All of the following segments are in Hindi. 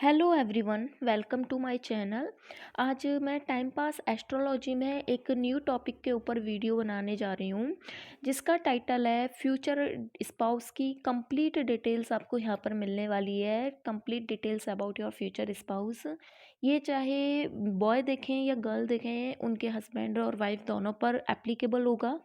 Hello everyone, welcome to my channel. आज मैं टाइम पास एस्ट्रोलॉजी में एक न्यू टॉपिक के ऊपर वीडियो बनाने जा रही हूँ, जिसका टाइटल है फ्यूचर स्पाउस की कंप्लीट डिटेल्स। आपको यहाँ पर मिलने वाली है complete details about your future spouse. ये चाहे बॉय देखें या गर्ल देखें, उनके हस्बैंड और वाइफ दोनों पर एप्लीकेबल होगा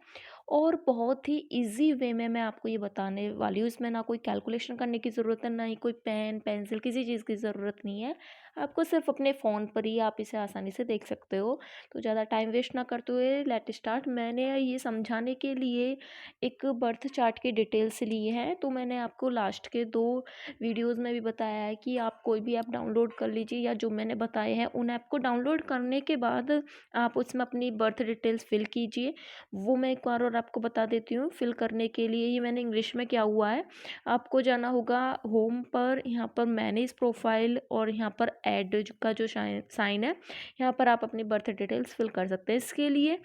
और बहुत ही इजी वे में मैं आपको ये बताने वाली हूँ। इसमें ना कोई कैलकुलेशन करने की ज़रूरत है, ना ही कोई पेन पेंसिल किसी चीज़ की ज़रूरत नहीं है। आपको सिर्फ अपने फ़ोन पर ही आप इसे आसानी से देख सकते हो। तो ज़्यादा टाइम वेस्ट ना करते हुए लेट स्टार्ट। मैंने ये समझाने के लिए एक बर्थ चार्ट की डिटेल्स ली है। तो मैंने आपको लास्ट के 2 वीडियोज़ में भी बताया है कि आप कोई भी ऐप डाउनलोड कर लीजिए, या जो मैंने बताए हैं उन ऐप को डाउनलोड करने के बाद आप उसमें अपनी बर्थ डिटेल्स फिल कीजिए। वो मैं एक बार और आपको बता देती हूँ। फिल करने के लिए ये मैंने इंग्लिश में क्या हुआ है, आपको जाना होगा होम पर, यहाँ पर मैनेज प्रोफाइल और यहाँ पर ऐड का जो साइन है, यहाँ पर आप अपनी बर्थ डिटेल्स फिल कर सकते हैं। इसके लिए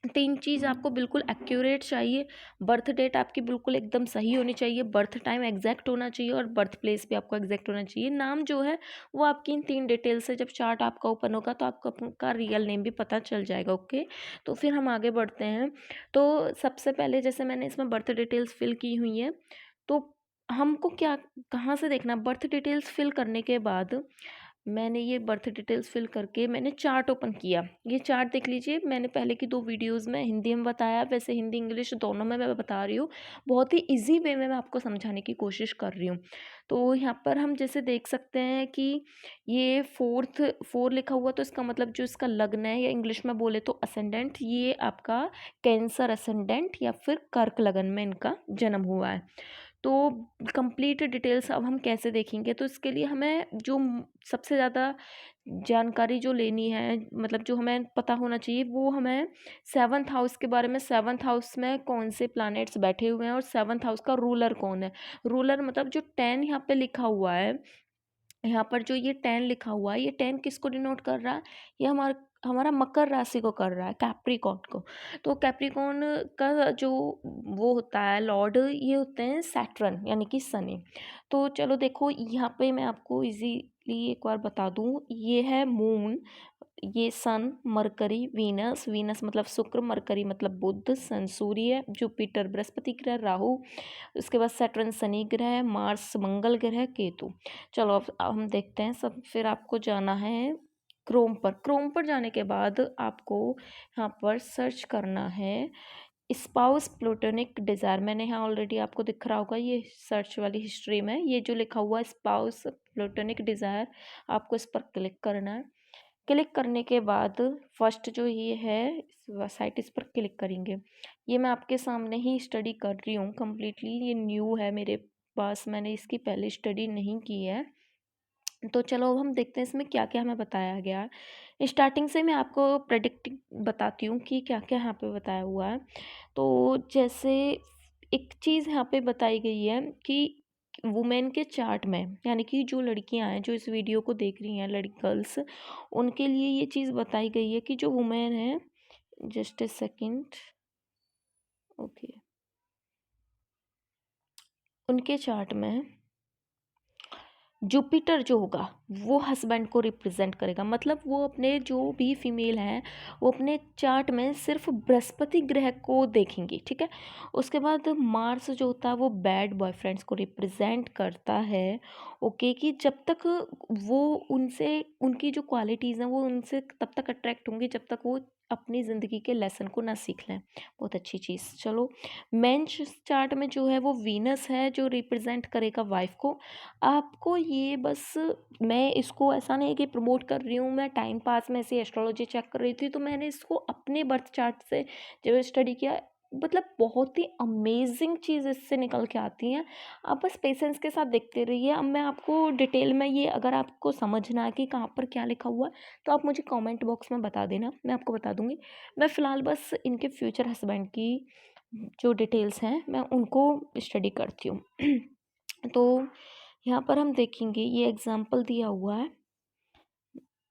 3 चीज़ आपको बिल्कुल एक्यूरेट चाहिए। बर्थ डेट आपकी बिल्कुल एकदम सही होनी चाहिए, बर्थ टाइम एग्जैक्ट होना चाहिए और बर्थ प्लेस भी आपको एग्जैक्ट होना चाहिए। नाम जो है वो आपकी इन 3 डिटेल से जब चार्ट आपका ओपन होगा तो आपको आपका रियल नेम भी पता चल जाएगा। ओके, तो फिर हम आगे बढ़ते हैं। तो सबसे पहले जैसे मैंने इसमें बर्थ डिटेल्स फिल की हुई हैं, तो हमको क्या कहाँ से देखना, बर्थ डिटेल्स फिल करने के बाद मैंने ये बर्थ डिटेल्स फिल करके मैंने चार्ट ओपन किया। ये चार्ट देख लीजिए, मैंने पहले की 2 वीडियोज़ में हिंदी में बताया, वैसे हिंदी इंग्लिश दोनों में मैं बता रही हूँ। बहुत ही ईज़ी वे में मैं आपको समझाने की कोशिश कर रही हूँ। तो यहाँ पर हम जैसे देख सकते हैं कि ये 4 लिखा हुआ, तो इसका मतलब जो इसका लग्न है, या इंग्लिश में बोले तो असेंडेंट, ये आपका कैंसर असेंडेंट या फिर कर्क लगन में इनका जन्म हुआ है। तो कंप्लीट डिटेल्स अब हम कैसे देखेंगे, तो इसके लिए हमें जो सबसे ज़्यादा जानकारी जो लेनी है, मतलब जो हमें पता होना चाहिए, वो हमें 7th हाउस के बारे में। 7th हाउस में कौन से प्लैनेट्स बैठे हुए हैं और 7th हाउस का रूलर कौन है। रूलर मतलब जो 10 यहाँ पे लिखा हुआ है, यहाँ पर जो ये 10 लिखा हुआ है, ये 10 किसको डिनोट कर रहा है, ये हमारा हमारा मकर राशि को कर रहा है, कैप्रिकॉर्न को। तो कैप्रिकॉर्न का जो वो होता है लॉर्ड, ये होते हैं सैटर्न यानी कि शनि। तो चलो देखो, यहाँ पे मैं आपको इजीली एक बार बता दूँ, ये है मून, ये सन, मरकरी, वीनस, वीनस मतलब शुक्र, मरकरी मतलब बुध, सन सूर्य, जुपिटर बृहस्पति ग्रह, राहु, उसके बाद सैटर्न शनि ग्रह, मार्स मंगल ग्रह, केतु। चलो अब हम देखते हैं सब। फिर आपको जाना है क्रोम पर। क्रोम पर जाने के बाद आपको यहाँ पर सर्च करना है स्पाउस प्लूटोनिक डिज़ायर। मैंने यहाँ ऑलरेडी आपको दिख रहा होगा, ये सर्च वाली हिस्ट्री में ये जो लिखा हुआ है स्पाउस प्लूटोनिक डिज़ायर, आपको इस पर क्लिक करना है। क्लिक करने के बाद फर्स्ट जो ये है साइट, इस पर क्लिक करेंगे। ये मैं आपके सामने ही स्टडी कर रही हूँ कंप्लीटली, ये न्यू है मेरे पास, मैंने इसकी पहले स्टडी नहीं की है। तो चलो अब हम देखते हैं इसमें क्या क्या हमें बताया गया है। स्टार्टिंग से मैं आपको प्रेडिक्टिंग बताती हूँ कि क्या क्या यहाँ पे बताया हुआ है। तो जैसे एक चीज़ यहाँ पे बताई गई है कि वुमेन के चार्ट में, यानी कि जो लड़कियां हैं जो इस वीडियो को देख रही हैं, लड़की गर्ल्स, उनके लिए ये चीज़ बताई गई है कि जो वुमेन है, जस्ट ए सेकेंड, ओके, उनके चार्ट में जुपिटर जो होगा वो हस्बैंड को रिप्रेजेंट करेगा। मतलब वो अपने जो भी फीमेल हैं, वो अपने चार्ट में सिर्फ बृहस्पति ग्रह को देखेंगी, ठीक है। उसके बाद मार्स जो होता है वो बैड बॉयफ्रेंड्स को रिप्रेजेंट करता है। ओके, कि जब तक वो उनसे, उनकी जो क्वालिटीज़ हैं वो उनसे तब तक अट्रैक्ट होंगी जब तक वो अपनी ज़िंदगी के लेसन को ना सीख लें। बहुत अच्छी चीज़। चलो, मेंस चार्ट में जो है वो वीनस है जो रिप्रेजेंट करेगा वाइफ को। आपको ये बस, मैं इसको ऐसा नहीं है कि प्रमोट कर रही हूँ, मैं टाइम पास में ऐसी एस्ट्रोलॉजी चेक कर रही थी तो मैंने इसको अपने बर्थ चार्ट से जब स्टडी किया, मतलब बहुत ही अमेजिंग चीज़ इससे निकल के आती हैं। आप बस पेशेंस के साथ देखते रहिए। अब मैं आपको डिटेल में, ये अगर आपको समझना है कि कहाँ पर क्या लिखा हुआ है, तो आप मुझे कमेंट बॉक्स में बता देना, मैं आपको बता दूंगी। मैं फ़िलहाल बस इनके फ्यूचर हस्बैंड की जो डिटेल्स हैं मैं उनको स्टडी करती हूँ। तो यहाँ पर हम देखेंगे, ये एग्जाम्पल दिया हुआ है,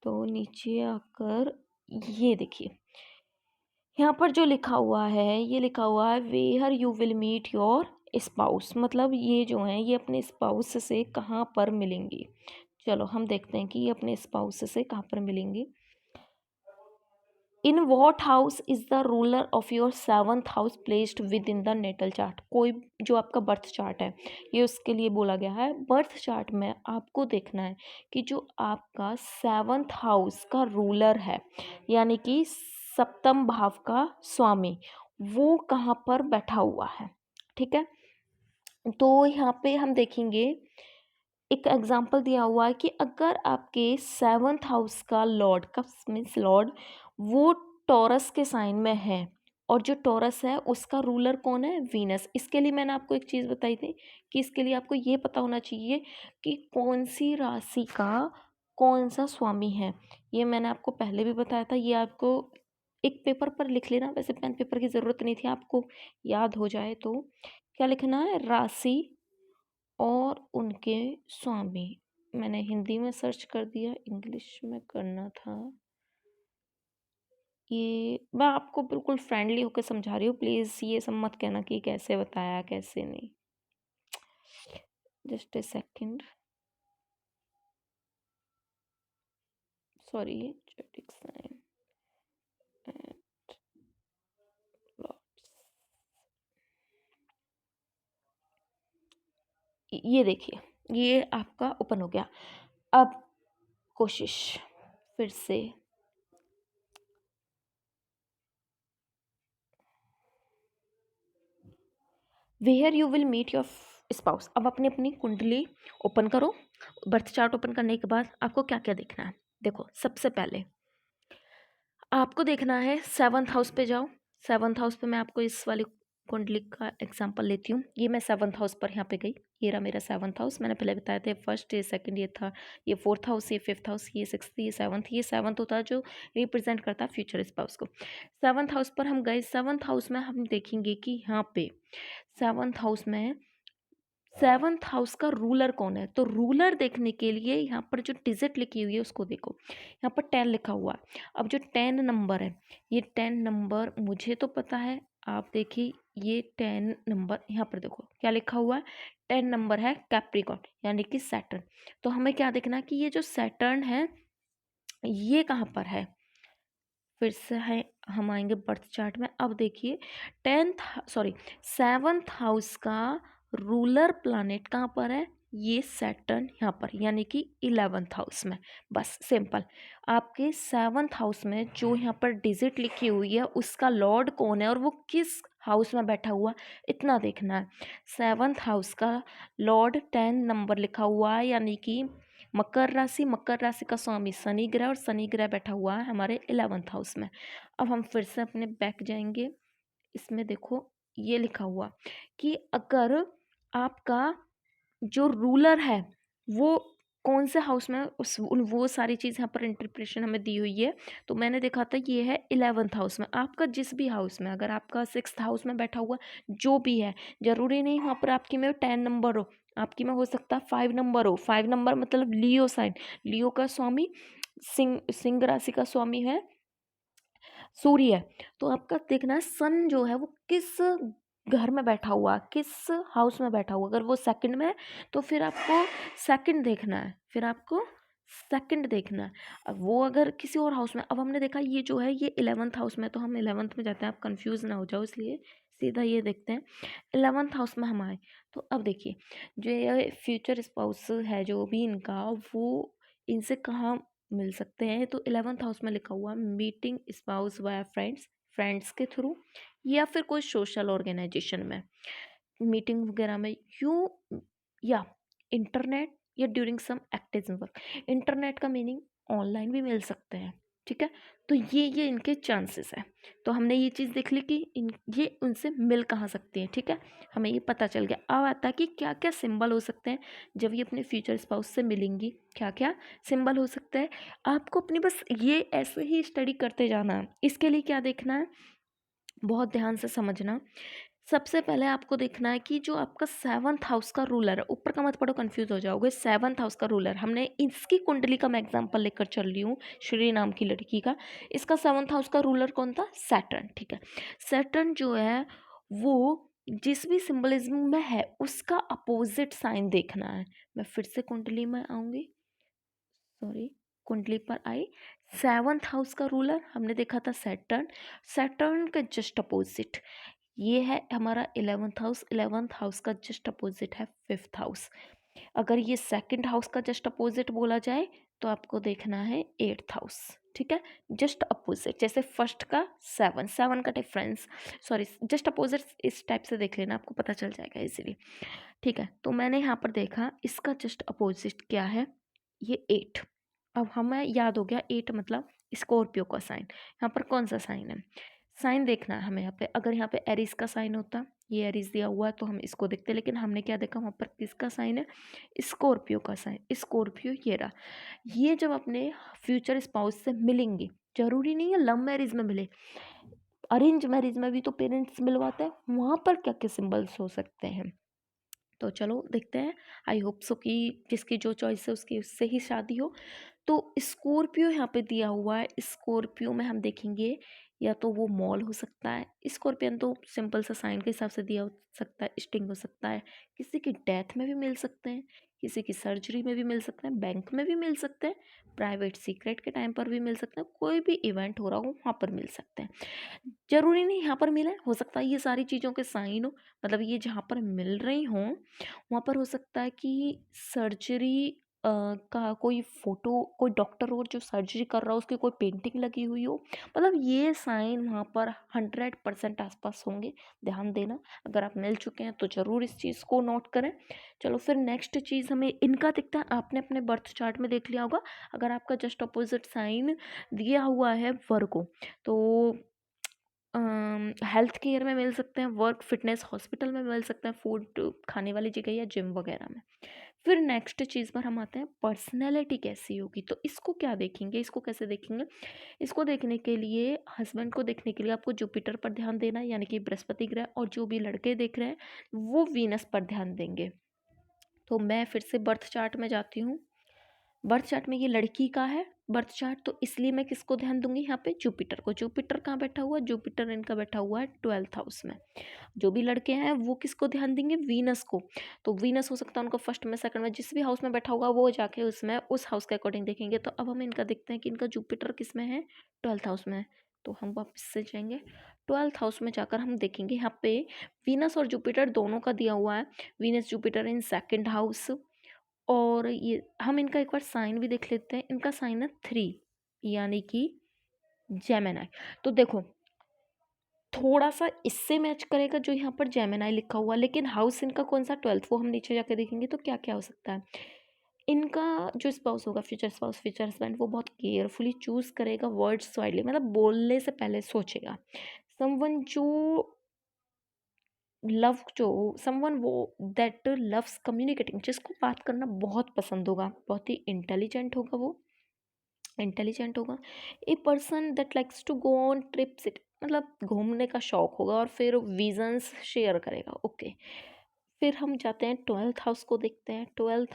तो नीचे आकर ये देखिए, यहाँ पर जो लिखा हुआ है, ये लिखा हुआ है where you will meet your spouse. मतलब ये जो है ये अपने स्पाउस से कहाँ पर मिलेंगी। चलो हम देखते हैं कि ये अपने स्पाउस से कहाँ पर मिलेंगे। In what house is the ruler of your seventh house placed within the natal chart. कोई जो आपका बर्थ चार्ट है ये उसके लिए बोला गया है। बर्थ चार्ट में आपको देखना है कि जो आपका सेवंथ हाउस का रूलर है यानी कि सप्तम भाव का स्वामी वो कहाँ पर बैठा हुआ है। ठीक है, तो यहाँ पे हम देखेंगे एक एग्जाम्पल दिया हुआ है कि अगर आपके सेवंथ हाउस का लॉर्ड का मीन्स लॉर्ड वो टॉरस के साइन में है और जो टॉरस है उसका रूलर कौन है, वीनस। इसके लिए मैंने आपको एक चीज़ बताई थी कि इसके लिए आपको ये पता होना चाहिए कि कौन सी राशि का कौन सा स्वामी है। ये मैंने आपको पहले भी बताया था, ये आपको एक पेपर पर लिख लेना। वैसे पेन पेपर की ज़रूरत नहीं थी, आपको याद हो जाए तो क्या लिखना है, राशि और उनके स्वामी। मैंने हिंदी में सर्च कर दिया, इंग्लिश में करना था। ये मैं आपको बिल्कुल फ्रेंडली होकर समझा रही हूँ, प्लीज़ ये सब मत कहना कि कैसे बताया कैसे नहीं। Just a second, sorry. जेटिक साइन एंड लॉर्ड्स, ये देखिए ये आपका ओपन हो गया। अब कोशिश फिर से, where you will meet your spouse. अब अपनी अपनी कुंडली ओपन करो। बर्थ चार्ट ओपन करने के बाद आपको क्या क्या देखना है, देखो सबसे पहले आपको देखना है सेवन्थ हाउस पे जाओ। सेवन्थ हाउस पे मैं आपको इस वाली कुंडली का एग्जांपल लेती हूँ। ये मैं सेवन्थ हाउस पर यहाँ पे गई, ये रहा मेरा सेवन्थ हाउस। मैंने पहले बताया था फर्स्ट, ये सेकंड, ये था ये फोर्थ हाउस, ये फिफ्थ हाउस, ये सिक्स्थ, ये सेवन्थ। ये सेवन्थ होता है जो रिप्रेजेंट करता है फ्यूचर स्पाउस को। सेवन्थ हाउस पर हम गए। सेवन्थ हाउस में हम देखेंगे कि यहाँ पे सेवन्थ हाउस में सेवन्थ हाउस का रूलर कौन है। तो रूलर देखने के लिए यहाँ पर जो डिजिट लिखी हुई है उसको देखो। यहाँ पर 10 लिखा हुआ है। अब जो 10 नंबर है, ये 10 नंबर मुझे तो पता है, आप देखिए ये 10 नंबर यहाँ पर देखो क्या लिखा हुआ है। 10 नंबर है कैप्रिकॉर्न यानी कि सैटर्न। तो हमें क्या देखना है कि ये जो सैटर्न है ये कहाँ पर है। फिर से है, हम आएंगे बर्थ चार्ट में। अब देखिए सेवन्थ हाउस का रूलर प्लैनेट कहाँ पर है, ये सैटर्न यहाँ पर यानी कि 11th हाउस में। बस सिंपल, आपके सेवन्थ हाउस में जो यहाँ पर डिजिट लिखी हुई है उसका लॉर्ड कौन है और वो किस हाउस में बैठा हुआ, इतना देखना है। सेवन्थ हाउस का लॉर्ड 10 नंबर लिखा हुआ है यानी कि मकर राशि। मकर राशि का स्वामी शनि ग्रह और शनि ग्रह बैठा हुआ है हमारे 11th हाउस में। अब हम फिर से अपने बैक जाएंगे। इसमें देखो ये लिखा हुआ कि अगर आपका जो रूलर है वो कौन से हाउस में वो सारी चीज़ यहाँ पर इंटरप्रिटेशन हमें दी हुई है। तो मैंने देखा था ये है 11th हाउस में। आपका जिस भी हाउस में, अगर आपका 6th हाउस में बैठा हुआ जो भी है, जरूरी नहीं वहाँ पर आपकी में 10 नंबर हो, आपकी में हो सकता है 5 नंबर हो। 5 नंबर मतलब लियो साइन। लियो का स्वामी सिंह राशि का स्वामी है सूर्य है। तो आपका देखना है सन जो है वो किस घर में बैठा हुआ, किस हाउस में बैठा हुआ। अगर वो सेकंड में है तो फिर आपको सेकंड देखना है, फिर आपको सेकंड देखना है। अब वो अगर किसी और हाउस में, अब हमने देखा ये जो है ये 11th हाउस में, तो हम 11th में जाते हैं। आप कंफ्यूज ना हो जाओ इसलिए सीधा ये देखते हैं। 11th हाउस में हम आए तो अब देखिए जो ये फ्यूचर स्पाउस है जो भी इनका, वो इनसे कहाँ मिल सकते हैं। तो 11th हाउस में लिखा हुआ meeting spouse via friends, friends के थ्रू या फिर कोई सोशल ऑर्गेनाइजेशन में मीटिंग वगैरह में, यू या इंटरनेट या ड्यूरिंग सम एक्टिज्म वर्क। इंटरनेट का मीनिंग ऑनलाइन भी मिल सकते हैं। ठीक है, तो ये इनके चांसेस है। तो हमने ये चीज़ देख ली कि ये उनसे मिल कहाँ सकती है। ठीक है, हमें ये पता चल गया। अब आता है कि क्या क्या सिंबल हो सकते हैं जब ये अपने फ्यूचर स्पाउस से मिलेंगी, क्या क्या सिंबल हो सकता है। आपको अपनी बस ये ऐसे ही स्टडी करते जाना है। इसके लिए क्या देखना है, बहुत ध्यान से समझना। सबसे पहले आपको देखना है कि जो आपका 7th हाउस का रूलर है, ऊपर का मत पढ़ो कंफ्यूज हो जाओगे। 7th हाउस का रूलर, हमने इसकी कुंडली का मैं एग्जांपल लेकर चल रही हूँ, श्री नाम की लड़की का। इसका 7th हाउस का रूलर कौन था, सैटर्न। ठीक है, सैटर्न जो है वो जिस भी सिंबलिज्म में है उसका अपोजिट साइन देखना है। मैं फिर से कुंडली में आऊँगी, सॉरी, कुंडली पर आई। सेवंथ हाउस का रूलर हमने देखा था सैटर्न। सैटर्न के जस्ट अपोजिट ये है हमारा 11th हाउस। 11th हाउस का जस्ट अपोजिट है 5th हाउस। अगर ये सेकंड हाउस का जस्ट अपोजिट बोला जाए तो आपको देखना है 8th हाउस। ठीक है, जस्ट अपोजिट, जैसे फर्स्ट का 7, 7 का डिफरेंस, सॉरी जस्ट अपोजिट इस टाइप से देख लेना, आपको पता चल जाएगा इजीली। ठीक है, तो मैंने यहाँ पर देखा इसका जस्ट अपोजिट क्या है, ये 8। अब हमें याद हो गया 8 मतलब स्कॉर्पियो का साइन। यहाँ पर कौन सा साइन है, साइन देखना है हमें यहाँ पे। अगर यहाँ पे एरिस का साइन होता, ये एरिस दिया हुआ है तो हम इसको देखते, लेकिन हमने क्या देखा वहाँ पर किसका साइन है, स्कॉर्पियो का साइन। स्कॉर्पियो ये रहा। ये जब अपने फ्यूचर स्पाउस से मिलेंगे, जरूरी नहीं है लव मैरिज में मिले, अरेंज मैरिज में भी तो पेरेंट्स मिलवाते हैं, वहाँ पर क्या क्या सिंबल्स हो सकते हैं। तो चलो देखते हैं। आई होप सो कि जिसकी जो चॉइस है उसकी उससे ही शादी हो। तो स्कॉर्पियो यहाँ पे दिया हुआ है। स्कॉर्पियो में हम देखेंगे या तो वो मॉल हो सकता है, स्कॉर्पियन तो सिंपल सा साइन के हिसाब से दिया हो सकता है, स्टिंग हो सकता है, किसी की डेथ में भी मिल सकते हैं, किसी की सर्जरी में भी मिल सकते हैं, बैंक में भी मिल सकते हैं, प्राइवेट सीक्रेट के टाइम पर भी मिल सकते हैं, कोई भी इवेंट हो रहा हो वहाँ पर मिल सकते हैं। जरूरी नहीं यहाँ पर मिले, हो सकता है ये सारी चीज़ों के साइन हो, मतलब ये जहाँ पर मिल रही हों वहाँ पर हो सकता है कि सर्जरी का कोई फोटो, कोई डॉक्टर हो जो सर्जरी कर रहा हो उसकी कोई पेंटिंग लगी हुई हो, मतलब ये साइन वहाँ पर 100% आसपास होंगे। ध्यान देना, अगर आप मिल चुके हैं तो ज़रूर इस चीज़ को नोट करें। चलो फिर नेक्स्ट चीज़ हमें इनका दिखता है, आपने अपने बर्थ चार्ट में देख लिया होगा। अगर आपका जस्ट अपोजिट साइन दिया हुआ है वर्गो, तो हेल्थ केयर में मिल सकते हैं, वर्क फिटनेस हॉस्पिटल में मिल सकते हैं, फूड खाने वाली जगह या जिम वगैरह में। फिर नेक्स्ट चीज़ पर हम आते हैं, पर्सनैलिटी कैसी होगी। तो इसको क्या देखेंगे, इसको कैसे देखेंगे, इसको देखने के लिए, हस्बैंड को देखने के लिए आपको जुपिटर पर ध्यान देना है, यानी कि बृहस्पति ग्रह, और जो भी लड़के देख रहे हैं वो वीनस पर ध्यान देंगे। तो मैं फिर से बर्थ चार्ट में जाती हूँ। बर्थ चार्ट में ये लड़की का है बर्थ चार्ट, तो इसलिए मैं किसको ध्यान दूंगी यहाँ पे, जुपिटर को। जुपिटर कहाँ बैठा हुआ है, जुपिटर इनका बैठा हुआ है 12th हाउस में। जो भी लड़के हैं वो किसको ध्यान देंगे, वीनस को। तो वीनस हो सकता है उनका फर्स्ट में, सेकंड में, जिस भी हाउस में बैठा होगा वो जाके उसमें उस हाउस के अकॉर्डिंग देखेंगे। तो अब हम इनका देखते हैं कि इनका जुपिटर किस में है, 12th हाउस में है। तो हम वापस से जाएंगे 12th हाउस में, जाकर हम देखेंगे यहाँ पे वीनस और जुपिटर दोनों का दिया हुआ है। Venus Jupiter in second house, और ये हम इनका एक बार साइन भी देख लेते हैं। इनका साइन है 3, यानी कि जेमिनी। तो देखो थोड़ा सा इससे मैच करेगा जो यहाँ पर जेमिनी लिखा हुआ, लेकिन हाउस इनका कौन सा, 12th, वो हम नीचे जाके देखेंगे तो क्या क्या हो सकता है। इनका जो स्पाउस होगा, फ्यूचर स्पाउस, फ्यूचर हस्बैंड, वो बहुत केयरफुली चूज करेगा वर्ड्स वाइडली, मतलब बोलने से पहले सोचेगा। समवन जो लव, जो समवन वो दैट लव्स कम्युनिकेटिंग, जिसको बात करना बहुत पसंद होगा, बहुत ही इंटेलिजेंट होगा, वो इंटेलिजेंट होगा। A person that likes to go on trips, it मतलब घूमने का शौक होगा, और फिर विजन्स शेयर करेगा। ओके, फिर हम जाते हैं 12th हाउस को देखते हैं। 12th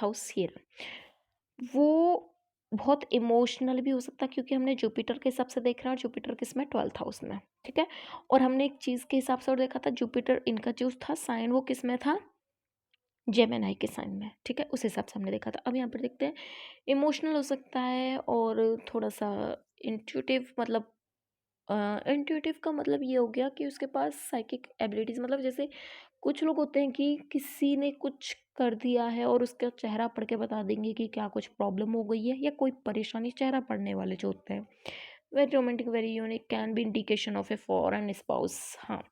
हाउस ये रहा। वो बहुत इमोशनल भी हो सकता है, क्योंकि हमने जुपिटर के हिसाब से देख रहे हैं, और जुपिटर किस में, 12th हाउस में। ठीक है, और हमने एक चीज़ के हिसाब से और देखा था, जुपिटर इनका जो था साइन वो किस में था, जेमिनी के साइन में। ठीक है, उस हिसाब से हमने देखा था। अब यहाँ पर देखते हैं, इमोशनल हो सकता है और थोड़ा सा इंट्यूटिव, मतलब इंट्यूटिव का मतलब ये हो गया कि उसके पास साइकिक एबिलिटीज़, मतलब जैसे कुछ लोग होते हैं कि किसी ने कुछ कर दिया है और उसका चेहरा पढ़ के बता देंगे कि क्या कुछ प्रॉब्लम हो गई है या कोई परेशानी, चेहरा पढ़ने वाले जो होते हैं। Very romantic, very unique, can be indication of a foreign spouse. हाँ,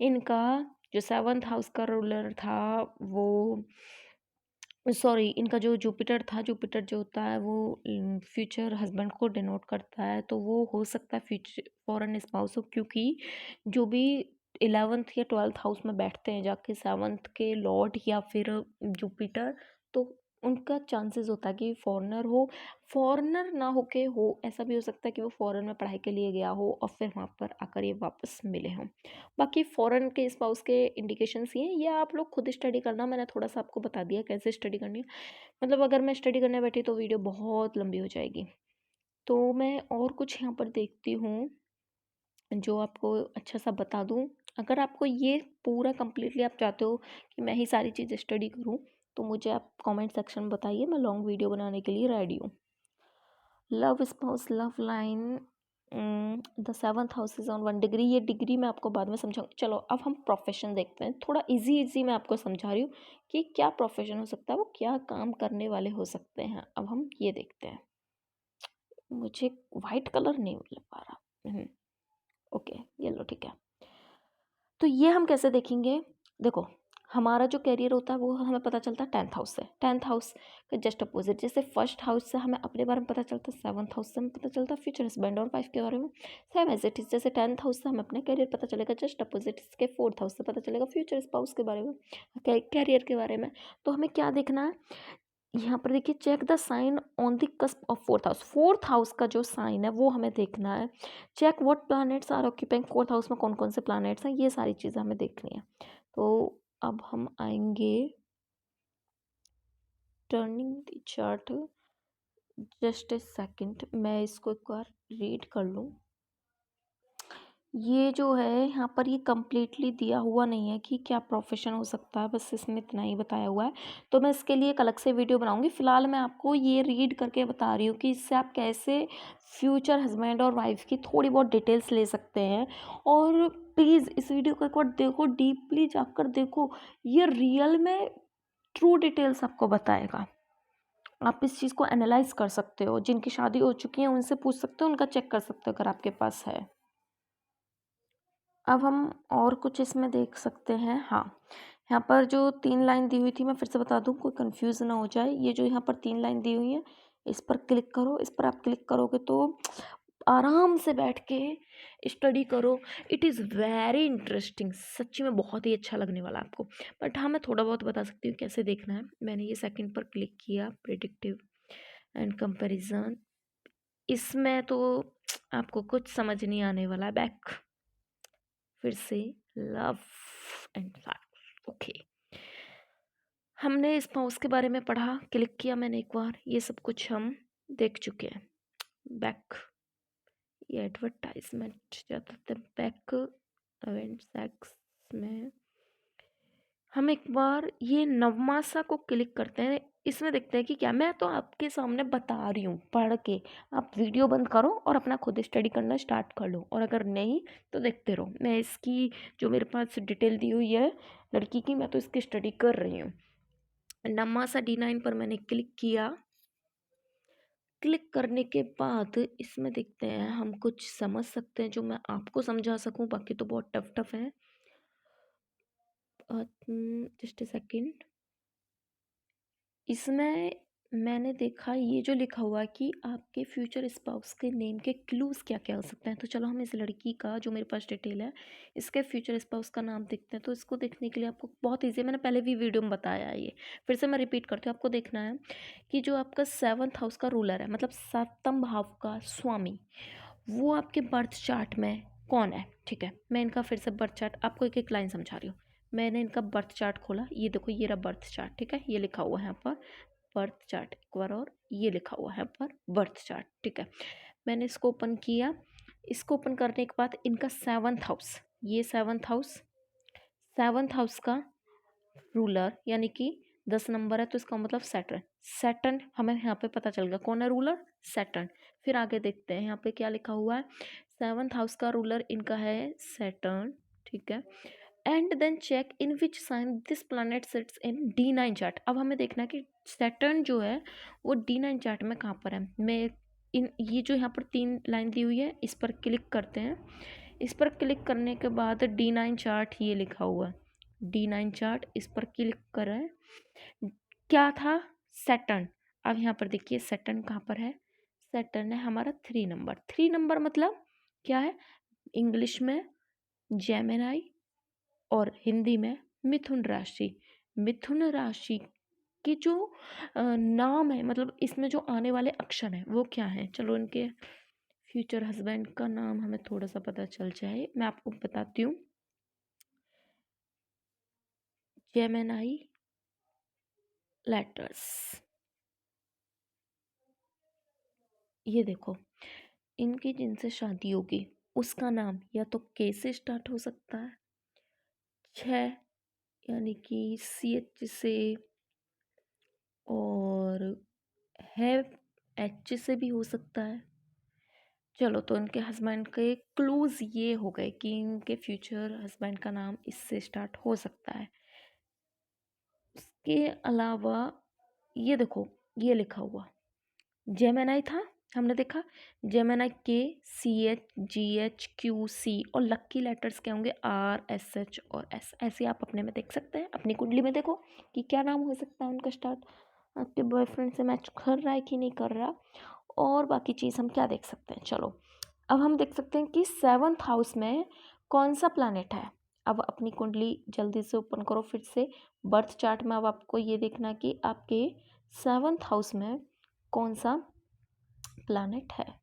इनका जो 7th हाउस का रूलर था वो, सॉरी, इनका जो जुपिटर था, जुपिटर जो होता है वो फ्यूचर हस्बैंड को डिनोट करता है, तो वो हो सकता है फ्यूचर फॉरेन स्पाउस हो, क्योंकि जो भी 11th या 12th हाउस में बैठते हैं जाके 7th के लॉर्ड या फिर जुपिटर, तो उनका चांसेस होता है कि फॉरेनर हो, फॉरेनर ना होके हो, ऐसा भी हो सकता है कि वो फॉरेन में पढ़ाई के लिए गया हो और फिर वहाँ पर आकर ये वापस मिले हों। बाकी फ़ॉरेन के स्पाउस के इंडिकेशंस ये आप लोग खुद स्टडी करना, मैंने थोड़ा सा आपको बता दिया कैसे स्टडी करनी है। मतलब अगर मैं स्टडी करने बैठी तो वीडियो बहुत लंबी हो जाएगी। तो मैं और कुछ यहाँ पर देखती हूँ जो आपको अच्छा सा बता दूँ। अगर आपको ये पूरा कंप्लीटली आप चाहते हो कि मैं ही सारी चीज़ें स्टडी करूँ, तो मुझे आप कमेंट सेक्शन में बताइए, मैं लॉन्ग वीडियो बनाने के लिए रेडी हूँ। Love spouse love line, the seventh house is on 1 degree. ये डिग्री मैं आपको बाद में समझाऊंगी। चलो अब हम प्रोफेशन देखते हैं। थोड़ा इजी इजी मैं आपको समझा रही हूँ कि क्या प्रोफेशन हो सकता है, वो क्या काम करने वाले हो सकते हैं। अब हम ये देखते हैं। मुझे वाइट कलर नहीं मिल पा रहा। ओके, येलो ठीक है। तो ये हम कैसे देखेंगे? देखो, हमारा जो करियर होता है वो हमें पता चलता है 10th हाउस से। 10th हाउस के जस्ट अपोजिट, जैसे फर्स्ट हाउस से हमें अपने बारे में पता चलता है, 7th हाउस से हमें पता चलता है फ्यूचर हस्बैंड और वाइफ के बारे में। सेम एज इट इज, जैसे 10th हाउस से हमें अपने करियर पता चलेगा, जस्ट अपोजिट इसके 4th हाउस से पता चलेगा फ्यूचर स्पाउस के बारे में, कैरियर के बारे में। तो हमें क्या देखना है यहाँ पर? देखिए, check the sign on the cusp of 4th house. 4th house का जो साइन है वो हमें देखना है। Check what planets are occupying 4th house में, कौन कौन से प्लैनेट्स हैं, ये सारी चीज़ें हमें देखनी है। तो अब हम आएंगे turning the chart. Just a second, मैं इसको एक बार रीड कर लूँ। ये जो है यहाँ पर ये कम्प्लीटली दिया हुआ नहीं है कि क्या प्रोफेशन हो सकता है, बस इसमें इतना ही बताया हुआ है। तो मैं इसके लिए एक अलग से वीडियो बनाऊंगी। फ़िलहाल मैं आपको ये रीड करके बता रही हूँ कि इससे आप कैसे फ्यूचर हस्बैंड और वाइफ की थोड़ी बहुत डिटेल्स ले सकते हैं। और प्लीज़ इस वीडियो को एक बार देखो, डीपली जाकर देखो, ये रियल में ट्रू डिटेल्स आपको बताएगा। आप इस चीज़ को एनालाइज कर सकते हो। जिनकी शादी हो चुकी है उनसे पूछ सकते हो, उनका चेक कर सकते हो अगर आपके पास है। अब हम और कुछ इसमें देख सकते हैं। हाँ, यहाँ पर जो 3 लाइन दी हुई थी, मैं फिर से बता दूँ, कोई कंफ्यूज ना हो जाए। ये जो यहाँ पर 3 लाइन दी हुई है, इस पर क्लिक करो। इस पर आप क्लिक करोगे तो आराम से बैठ के स्टडी करो। इट इज़ वेरी इंटरेस्टिंग, सच्ची में बहुत ही अच्छा लगने वाला आपको। बट हाँ, मैं थोड़ा बहुत बता सकती हूँ कैसे देखना है। मैंने ये सेकंड पर क्लिक किया, प्रिडिक्टिव एंड कंपैरिजन। इसमें तो आपको कुछ समझ नहीं आने वाला। बैक, फिर से लव एंड फैक्ट। ओके, हमने स्पाउस के बारे में पढ़ा, क्लिक किया मैंने एक बार, ये सब कुछ हम देख चुके हैं। बैक, ये एडवर्टाइजमेंट ज़्यादातर बैक इवेंट सेक्स में। हम एक बार ये नवमासा को क्लिक करते हैं। इसमें देखते हैं कि क्या, मैं तो आपके सामने बता रही हूँ पढ़ के, आप वीडियो बंद करो और अपना खुद स्टडी करना स्टार्ट कर लो, और अगर नहीं तो देखते रहो। मैं इसकी जो मेरे पास डिटेल दी हुई है लड़की की, मैं तो इसकी स्टडी कर रही हूँ। नवमासा D9 पर मैंने क्लिक किया। क्लिक करने के बाद इसमें देखते हैं, हम कुछ समझ सकते हैं जो मैं आपको समझा सकूं, बाकी तो बहुत टफ टफ है। Just a second. इसमें मैंने देखा ये जो लिखा हुआ है कि आपके फ्यूचर स्पाउस के नेम के क्लूज़ क्या क्या हो सकते हैं। तो चलो हम इस लड़की का, जो मेरे पास डिटेल है, इसके फ्यूचर स्पाउस का नाम देखते हैं। तो इसको देखने के लिए आपको बहुत ईजी है, मैंने पहले भी वीडियो में बताया है ये, फिर से मैं रिपीट करती हूँ। आपको देखना है कि जो आपका 7th हाउस का रूलर है, मतलब 7वें भाव का स्वामी, वो आपके बर्थ चार्ट में कौन है। ठीक है, मैं इनका फिर से बर्थ चार्ट आपको एक एक लाइन समझा रही हूँ। मैंने इनका बर्थ चार्ट खोला, ये देखो, ये रहा बर्थ चार्ट। ठीक है, ये लिखा हुआ है यहाँ पर बर्थ चार्ट, एक बार और ये लिखा हुआ है यहाँ पर बर्थ चार्ट। ठीक है, मैंने इसको ओपन किया। इसको ओपन करने के बाद इनका 7th हाउस, ये 7th हाउस, 7th हाउस का रूलर यानी कि 10 नंबर है, तो इसका मतलब सैटर्न। सैटर्न हमें यहाँ पे पता चल गया कौन है रूलर, सैटर्न। फिर आगे देखते हैं यहाँ पे क्या लिखा हुआ है। 7th हाउस का रूलर इनका है सैटर्न। ठीक है, and then check in which sign this planet sits in D9 chart. अब हमें देखना है कि सैटर्न जो है वो D9 चार्ट में कहाँ पर है। मैं इन ये जो यहाँ पर 3 लाइन दी हुई है, इस पर क्लिक करते हैं। इस पर क्लिक करने के बाद D9 चार्ट ये लिखा हुआ है, D9 चार्ट, इस पर क्लिक करें। क्या था, सैटर्न। अब यहाँ पर देखिए सैटर्न कहाँ पर है। सैटर्न है हमारा 3 नंबर। 3 नंबर मतलब क्या है, इंग्लिश में जेमिनाई और हिंदी में मिथुन राशि। मिथुन राशि के जो नाम है, मतलब इसमें जो आने वाले अक्षर हैं वो क्या हैं। चलो इनके फ्यूचर हस्बैंड का नाम हमें थोड़ा सा पता चल जाए, मैं आपको बताती हूँ। जेमिनाई लेटर्स, ये देखो, इनकी जिनसे शादी होगी उसका नाम या तो के से स्टार्ट हो सकता है, 6 यानी कि CH से, हैव एच से भी हो सकता है। चलो, तो इनके हस्बैंड के क्लूज ये हो गए कि इनके फ्यूचर हस्बैंड का नाम इससे स्टार्ट हो सकता है। उसके अलावा ये देखो, ये लिखा हुआ जेमिनी था, हमने देखा जेमिनी KCHGHQC और लक्की लेटर्स क्या होंगे RSH और S। ऐसे आप अपने में देख सकते हैं, अपनी कुंडली में देखो कि क्या नाम हो सकता है उनका स्टार्ट, आपके बॉयफ्रेंड से मैच कर रहा है कि नहीं कर रहा। और बाकी चीज़ हम क्या देख सकते हैं, चलो अब हम देख सकते हैं कि 7th हाउस में कौन सा प्लैनेट है। अब अपनी कुंडली जल्दी से ओपन करो फिर से बर्थ चार्ट में। अब आपको ये देखना कि आपके 7th हाउस में कौन सा प्लैनेट है।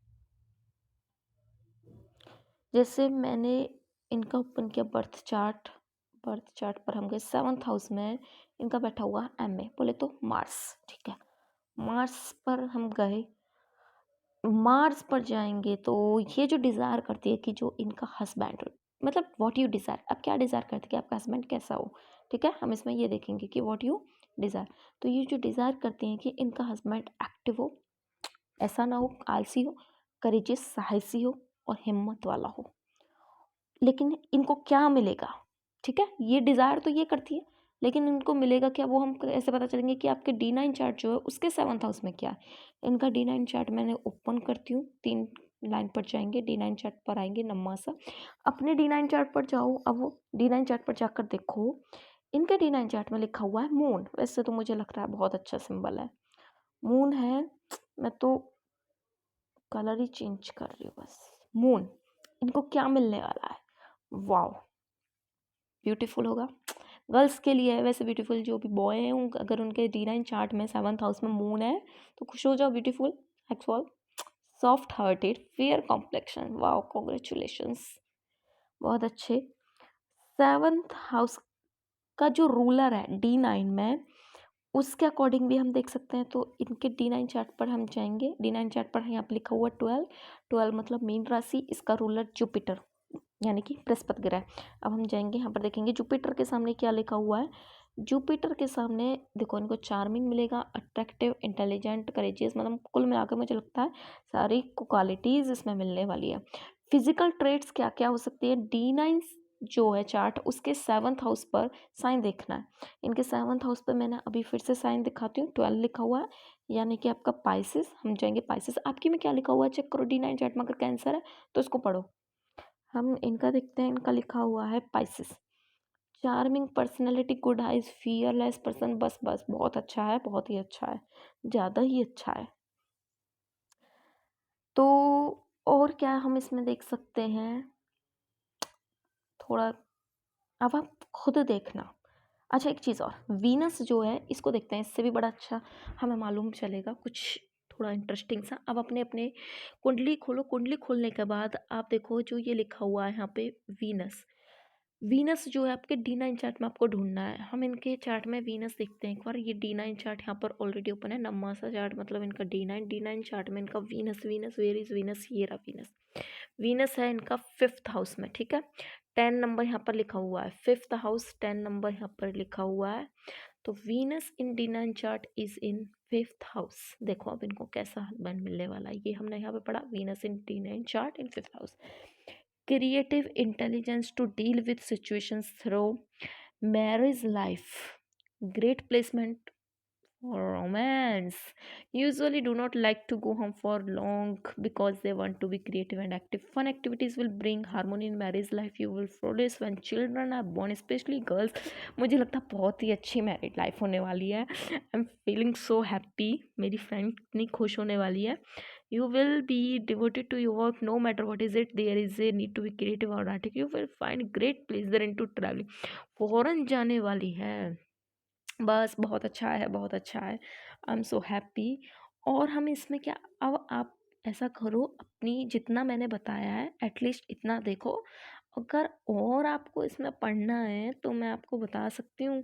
जैसे मैंने इनका ओपन किया बर्थ चार्ट, बर्थ चार्ट पर हम गए 7th हाउस में इनका बैठा हुआ एम में बोले तो मार्स, ठीक है। मार्स पर हम गए, मार्स पर जाएंगे तो ये जो डिज़ायर करती है कि जो इनका हस्बैंड, मतलब व्हाट यू डिज़ायर, अब क्या डिज़ायर करती है कि आपका हस्बैंड कैसा हो, ठीक है। हम इसमें ये देखेंगे कि व्हाट यू डिज़ायर, तो ये जो डिज़ायर करती हैं कि इनका हस्बैंड एक्टिव हो, ऐसा ना हो आलसी हो, करेजियस साहसी हो और हिम्मत वाला हो। लेकिन इनको क्या मिलेगा, ठीक है, ये डिज़ायर तो ये करती है, लेकिन इनको मिलेगा क्या वो हम ऐसे पता चलेंगे कि आपके D9 चार्ट जो है उसके 7th हाउस में क्या है। इनका D9 चार्ट मैंने ओपन करती हूँ, 3 लाइन पर जाएंगे, D9 चार्ट पर आएंगे नम्मा सा, अपने D9 चार्ट पर जाओ। अब वो D9 चार्ट पर जाकर देखो, इनके D9 चार्ट में लिखा हुआ है मून। वैसे तो मुझे लग रहा है बहुत अच्छा सिंबल है, मून है। मैं तो कलर ही चेंज कर रही हूँ बस। मून, इनको क्या मिलने वाला है, वाओ ब्यूटीफुल होगा, गर्ल्स के लिए है वैसे ब्यूटीफुल। जो भी बॉय हैं अगर उनके D9 चार्ट में 7th हाउस में मून है तो खुश हो जाओ, beautiful actual, soft hearted, fair complexion, wow congratulations, बहुत अच्छे। 7th हाउस का जो रूलर है D9 में, उसके अकॉर्डिंग भी हम देख सकते हैं। तो इनके D9 चार्ट पर हम जाएंगे, D9 चार्ट पर यहाँ पे लिखा हुआ 12, 12 मतलब मीन राशि, इसका रूलर जुपिटर यानी कि बृहस्पति ग्रह। अब हम जाएंगे यहाँ पर देखेंगे जुपिटर के सामने क्या लिखा हुआ है। जुपिटर के सामने देखो इनको चार्मिंग मिलेगा, अट्रैक्टिव, इंटेलिजेंट, करेजियस, मतलब कुल मिलाकर मुझे लगता है सारी क्वालिटीज़ इसमें मिलने वाली है। फिजिकल ट्रेट्स क्या क्या हो सकती है, D9 जो है चार्ट उसके 7th हाउस पर साइन देखना है। इनके 7th हाउस पर मैंने अभी फिर से साइन दिखाती हूँ, 12 लिखा हुआ है यानी कि आपका पाइसिस। हम जाएंगे पाइसिस, आपकी में क्या लिखा हुआ है चेक करो, D9 चार्ट में अगर कैंसर है तो इसको पढ़ो। हम इनका देखते हैं, इनका लिखा हुआ है Pisces, charming personality, good eyes, fearless person, बस बस बहुत अच्छा है, बहुत ही अच्छा है, ज़्यादा ही अच्छा है। तो और क्या हम इसमें देख सकते हैं थोड़ा, अब आप खुद देखना। अच्छा एक चीज़ और, वीनस जो है इसको देखते हैं, इससे भी बड़ा अच्छा हमें मालूम चलेगा कुछ थोड़ा इंटरेस्टिंग सा। अब अपने अपने कुंडली खोलो, कुंडली खोलने के बाद आप देखो जो ये लिखा हुआ है यहाँ पे वीनस, वीनस जो है आपके D9 चार्ट में आपको ढूंढना है। हम इनके चार्ट में वीनस देखते हैं एक बार, ये D9 चार्ट यहाँ पर ऑलरेडी ओपन है, नम्मा सा चार्ट मतलब इनका D9 चार्ट में इनका Venus, Venus where is Venus, ये रहा वीनस, वीनस है इनका 5th हाउस में, ठीक है। 10 नंबर यहाँ पर लिखा हुआ है, 5th हाउस 10 नंबर यहाँ पर लिखा हुआ है। तो Venus in D9 chart is in 5th house. देखो अब इनको कैसा हस्बैंड मिलने वाला है, ये हमने यहाँ पे पढ़ा, Venus in D9 chart in 5th house. Creative intelligence to deal with situations through marriage life, great placement for romance, usually do not like to go home for long because they want to be creative and active. Fun activities will bring harmony in marriage life. You will flourish when children are born, especially girls. मुझे लगता है बहुत ही अच्छी मैरिड लाइफ होने वाली है, I am feeling so happy, मेरी फ्रेंड इतनी खुश होने वाली है। You will be devoted to your work no matter what is it, there is a need to be creative or artistic. You will find great pleasure into traveling. Foreign जाने वाली है, बस बहुत अच्छा है, बहुत अच्छा है, आई एम सो हैप्पी। और हम इसमें क्या, अब आप ऐसा करो अपनी जितना मैंने बताया है एटलीस्ट इतना देखो, अगर और आपको इसमें पढ़ना है तो मैं आपको बता सकती हूँ,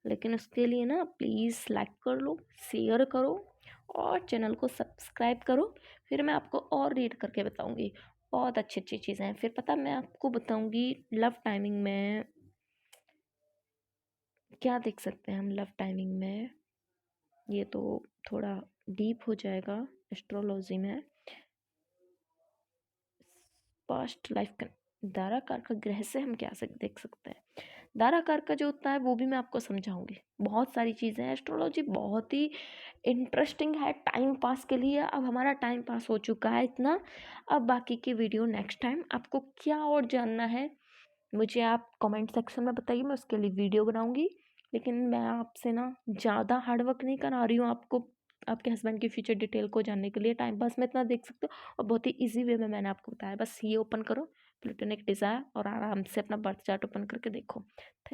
लेकिन उसके लिए ना प्लीज़ लाइक कर लो, शेयर करो और चैनल को सब्सक्राइब करो, फिर मैं आपको और रीड करके बताऊँगी। बहुत अच्छी अच्छी चीज़ें हैं, फिर पता मैं आपको बताऊँगी लव टाइमिंग में क्या देख सकते हैं हम लव टाइमिंग में। ये तो थोड़ा डीप हो जाएगा एस्ट्रोलॉजी में। पास्ट लाइफ का दाराकार का ग्रह से हम क्या देख सकते हैं। दाराकार का जो होता है वो भी मैं आपको समझाऊंगी। बहुत सारी चीज़ें हैं, एस्ट्रोलॉजी बहुत ही इंटरेस्टिंग है टाइम पास के लिए। अब हमारा टाइम पास हो चुका है इतना, अब बाकी की वीडियो नेक्स्ट टाइम। आपको क्या और जानना है मुझे आप कमेंट सेक्शन में बताइए, मैं उसके लिए वीडियो बनाऊंगी। लेकिन मैं आपसे ना ज़्यादा हार्डवर्क नहीं करा रही हूँ आपको आपके हस्बैंड की फ्यूचर डिटेल को जानने के लिए। टाइम पास में इतना देख सकते हो, और बहुत ही इजी वे में मैंने आपको बताया। बस ये ओपन करो प्लूटोनिक डिज़ायर और आराम से अपना बर्थ चार्ट ओपन करके देखो। थैंक